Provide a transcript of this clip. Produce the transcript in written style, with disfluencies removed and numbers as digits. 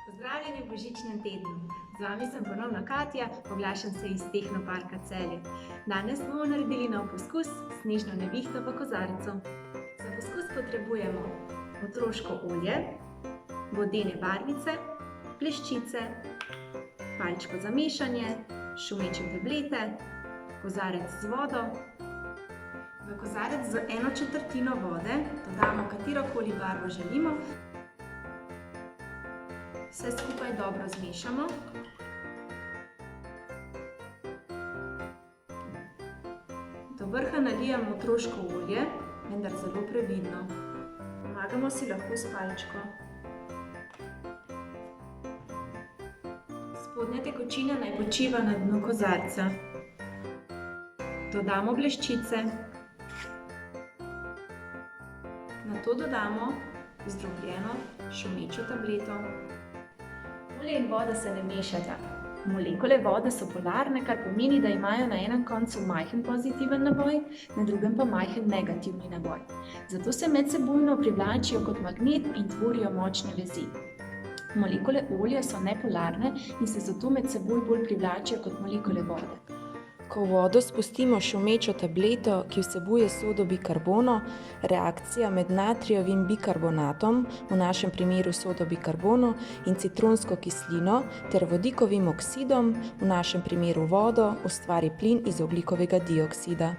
Pozdravljeni v božičnem tednu. Z vami sem ponovno Katja, oglašam se iz Tehnoparka Celje. Danes bomo naredili nov poskus s snežno nevihto v kozarcu. Za poskus potrebujemo otroško olje, vodene barvice, bleščice, palčko za mešanje, šumeče tablete, kozarec z vodo. V kozarec z 1/4 vode dodamo katerokoli barvo želimo. Vse skupaj dobro zmešamo. Do vrha nalijemo otroško olje, vendar zelo previdno. Pomagamo si lahko s palčko. Spodnja tekočina naj počiva na dnu kozarca. Dodamo bleščice. Nato dodamo zdrobljeno šumečo tableto. Olje in voda se ne mešata. Molekule vode so polarne, kar pomeni, da imajo na enem koncu majhen pozitiven naboj, na drugem pa majhen negativni naboj. Zato se medsebojno privlačijo kot magnet in tvorijo močne vezi. Molekule olja so nepolarne in se zato med seboj bolj privlačijo kot molekule vode. Ko v vodo spustimo šumečo tableto, ki vsebuje sodo bikarbono, reakcija med natrijevim bikarbonatom, v našem primeru sodo bikarbono, in citronsko kislino ter vodikovim oksidom, v našem primeru vodo, ustvari plin iz ogljikovega dioksida.